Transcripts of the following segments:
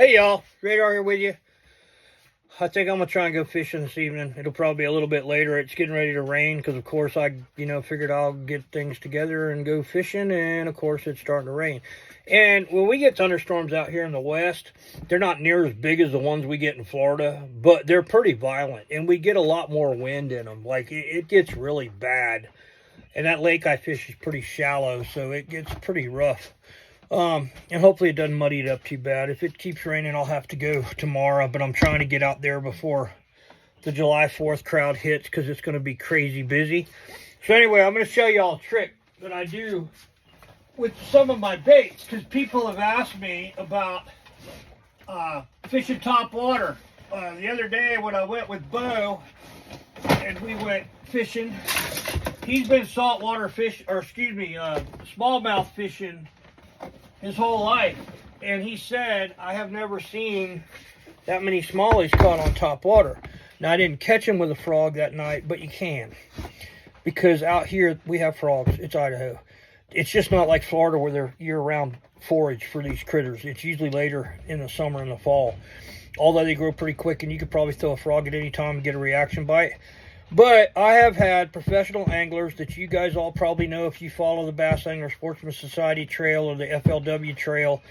Hey y'all, Radar here with you. I think I'm gonna try and go fishing this evening. It'll probably be a little bit later. It's getting ready to rain because of course I figured I'll get things together and go fishing, and of course it's starting to rain. And when we get thunderstorms out here in the west, they're not near as big as the ones we get in Florida, but they're pretty violent and we get a lot more wind in them. Like it gets really bad. And that lake I fish is pretty shallow, so it gets pretty rough. And hopefully it doesn't muddy it up too bad. If it keeps raining, I'll have to go tomorrow, but I'm trying to get out there before the July 4th crowd hits because it's going to be crazy busy. So anyway, I'm going to show y'all a trick that I do with some of my baits because people have asked me about fishing top water. The other day when I went with Bo and we went fishing, he's been saltwater fish, or excuse me, smallmouth fishing his whole life, and he said, I have never seen that many smallies caught on top water. Now, I didn't catch him with a frog that night, but you can, because out here we have frogs. It's Idaho. It's just not like Florida where they're year-round forage for these critters. It's usually later in the summer and the fall, although they grow pretty quick, and you could probably throw a frog at any time and get a reaction bite. But I have had professional anglers that you guys all probably know if you follow the Bass Angler Sportsman Society trail or the FLW trail.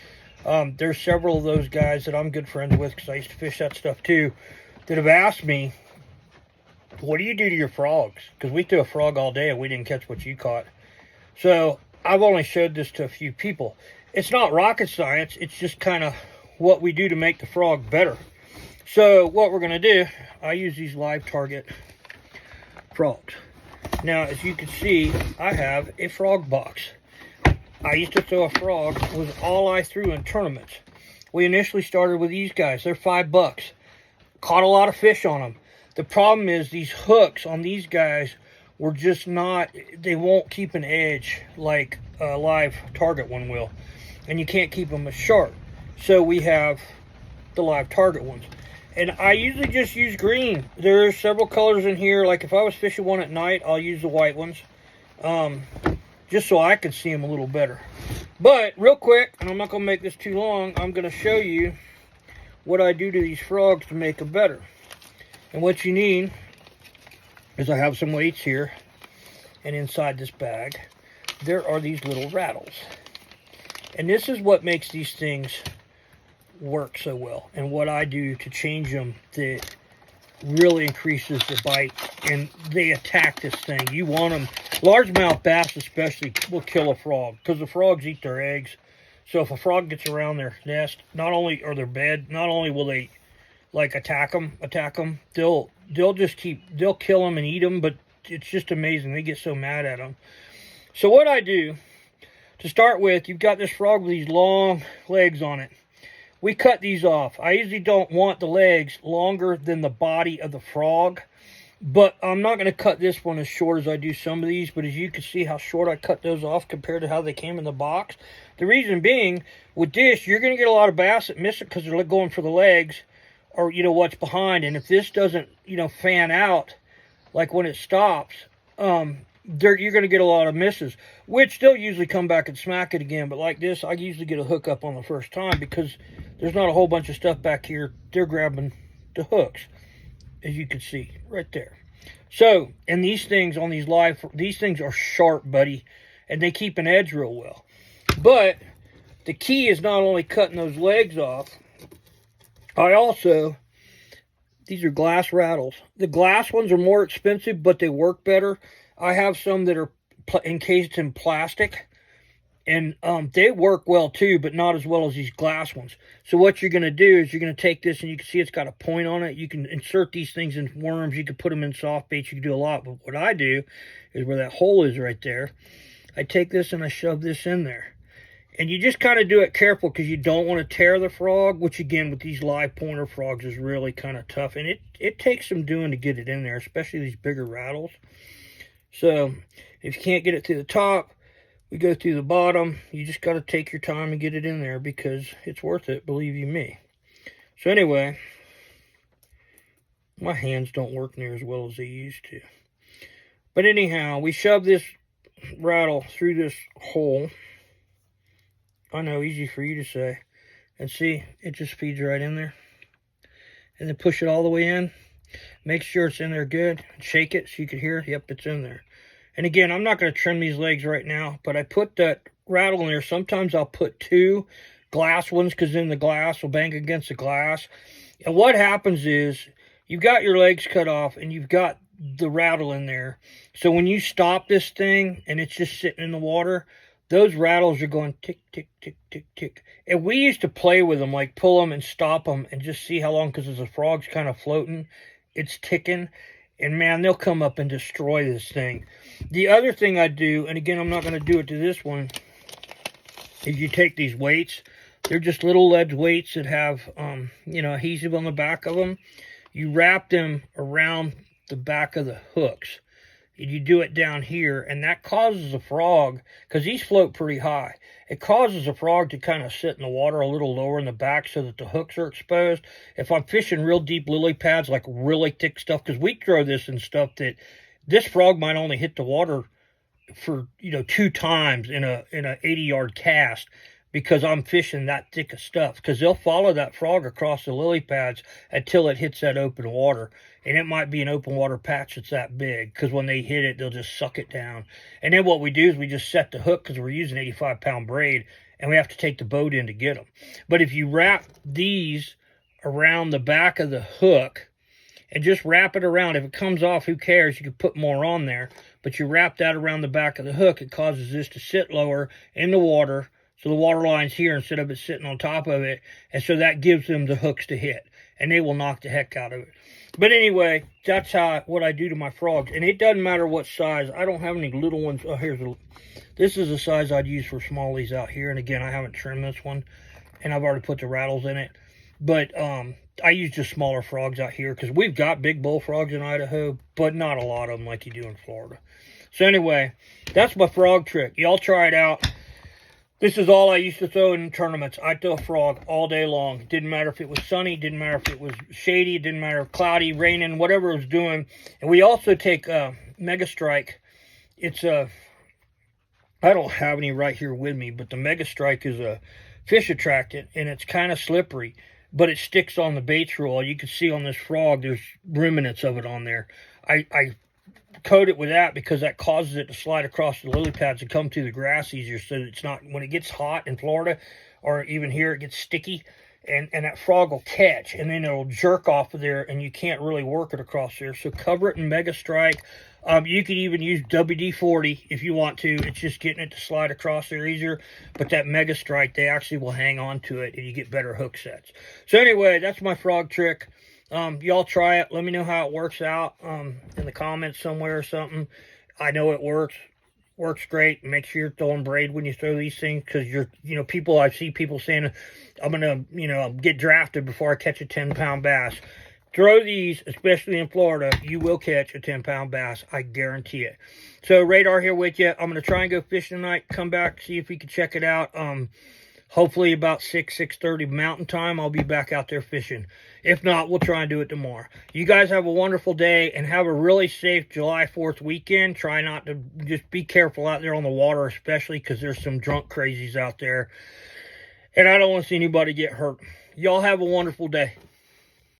There's several of those guys that I'm good friends with because I used to fish that stuff too, that have asked me, what do you do to your frogs? Because we threw a frog all day and we didn't catch what you caught. So I've only showed this to a few people. It's not rocket science. It's just kind of what we do to make the frog better. So what we're going to do, I use these live target frogs. Now, as you can see, I have a frog box. I used to throw a frog, was all I threw in tournaments. We initially started with these guys. They're $5. Caught a lot of fish on them. The problem is these hooks on these guys were just not, they won't keep an edge like a live target one will. And you can't keep them as sharp. So we have the live target ones. And I usually just use green. There's several colors in here. Like if I was fishing one at night, I'll use the white ones. Just so I can see them a little better. But real quick, and I'm not going to make this too long, I'm going to show you what I do to these frogs to make them better. And what you need is I have some weights here. And inside this bag, there are these little rattles. And this is what makes these things work so well, and what I do to change them that really increases the bite, and they attack this thing. You want them, largemouth bass especially will kill a frog because the frogs eat their eggs. So if a frog gets around their nest, not only, or their bed, not only will they like attack them, they'll kill them and eat them. But it's just amazing, they get so mad at them. So what I do to start with, you've got this frog with these long legs on it. We cut these off. I usually don't want the legs longer than the body of the frog, but I'm not going to cut this one as short as I do some of these. But as you can see how short I cut those off compared to how they came in the box. The reason being, with this, you're going to get a lot of bass that miss it because they're going for the legs or, what's behind. And if this doesn't, fan out, like when it stops, you're going to get a lot of misses, which they'll usually come back and smack it again. But like this, I usually get a hook up on the first time because there's not a whole bunch of stuff back here. They're grabbing the hooks, as you can see right there. So, and these things on these things are sharp, buddy, and they keep an edge real well. But the key is not only cutting those legs off, these are glass rattles. The glass ones are more expensive, but they work better. I have some that are encased in plastic, and they work well too, but not as well as these glass ones. So what you're going to do is you're going to take this, and you can see it's got a point on it. You can insert these things in worms. You can put them in soft baits. You can do a lot. But what I do is where that hole is right there, I take this and I shove this in there. And you just kind of do it careful because you don't want to tear the frog, which again with these live pointer frogs is really kind of tough. And it takes some doing to get it in there, especially these bigger rattles. So if you can't get it through the top, we go through the bottom. You just got to take your time and get it in there because it's worth it, believe you me. So anyway, my hands don't work near as well as they used to. But anyhow, we shove this rattle through this hole. I know, easy for you to say. And see, it just feeds right in there. And then push it all the way in. Make sure it's in there good. Shake it so you can hear, yep, it's in there. And again, I'm not going to trim these legs right now, but I put that rattle in there. Sometimes I'll put 2 glass ones because then the glass will bang against the glass. And what happens is you've got your legs cut off and you've got the rattle in there. So when you stop this thing and it's just sitting in the water, those rattles are going tick, tick, tick, tick, tick. And we used to play with them, like pull them and stop them and just see how long, because as the frog's kind of floating, it's ticking. And man, they'll come up and destroy this thing. The other thing I do, and again, I'm not going to do it to this one, is you take these weights. They're just little lead weights that have, adhesive on the back of them. You wrap them around the back of the hooks. And you do it down here, and that causes a frog, because these float pretty high, it causes a frog to kind of sit in the water a little lower in the back so that the hooks are exposed. If I'm fishing real deep lily pads, like really thick stuff, because we throw this in stuff that this frog might only hit the water for 2 times in a 80-yard cast, because I'm fishing that thick of stuff, because they'll follow that frog across the lily pads until it hits that open water. And it might be an open water patch that's that big, because when they hit it, they'll just suck it down. And then what we do is we just set the hook, because we're using 85-pound braid, and we have to take the boat in to get them. But if you wrap these around the back of the hook and just wrap it around, if it comes off, who cares? You can put more on there. But you wrap that around the back of the hook, it causes this to sit lower in the water. So the water line's here instead of it sitting on top of it. And so that gives them the hooks to hit. And they will knock the heck out of it. But anyway, that's what I do to my frogs. And it doesn't matter what size. I don't have any little ones. Oh, this is the size I'd use for smallies out here. And again, I haven't trimmed this one. And I've already put the rattles in it. But I use just smaller frogs out here, because we've got big bullfrogs in Idaho, but not a lot of them like you do in Florida. So anyway, that's my frog trick. Y'all try it out. This is all I used to throw in tournaments. I'd throw a frog all day long. It didn't matter if it was sunny. It didn't matter if it was shady. It didn't matter if cloudy, raining, whatever it was doing. And we also take Mega Strike. It's I don't have any right here with me, but the Mega Strike is a fish attractant, and it's kind of slippery, but it sticks on the baits roll. You can see on this frog, there's remnants of it on there. I coat it with that because that causes it to slide across the lily pads and come through the grass easier, so that it's not, when it gets hot in Florida or even here, it gets sticky, and that frog will catch, and then it'll jerk off of there, and you can't really work it across there. So cover it in Mega Strike. You could even use WD-40 if you want to. It's just getting it to slide across there easier. But that Mega Strike, they actually will hang on to it, and you get better hook sets. So anyway, that's my frog trick. Y'all try it. Let me know how it works out in the comments somewhere or something. I know it works. Works great. Make sure you're throwing braid when you throw these things, because I see people saying, I'm going to, get drafted before I catch a 10-pound bass. Throw these, especially in Florida, you will catch a 10-pound bass. I guarantee it. So, Radar here with you. I'm going to try and go fishing tonight. Come back, see if we can check it out. Hopefully about 6:30 Mountain Time, I'll be back out there fishing. If not, we'll try and do it tomorrow. You guys have a wonderful day, and have a really safe July 4th weekend. Try not to, just be careful out there on the water, especially because there's some drunk crazies out there. And I don't want to see anybody get hurt. Y'all have a wonderful day.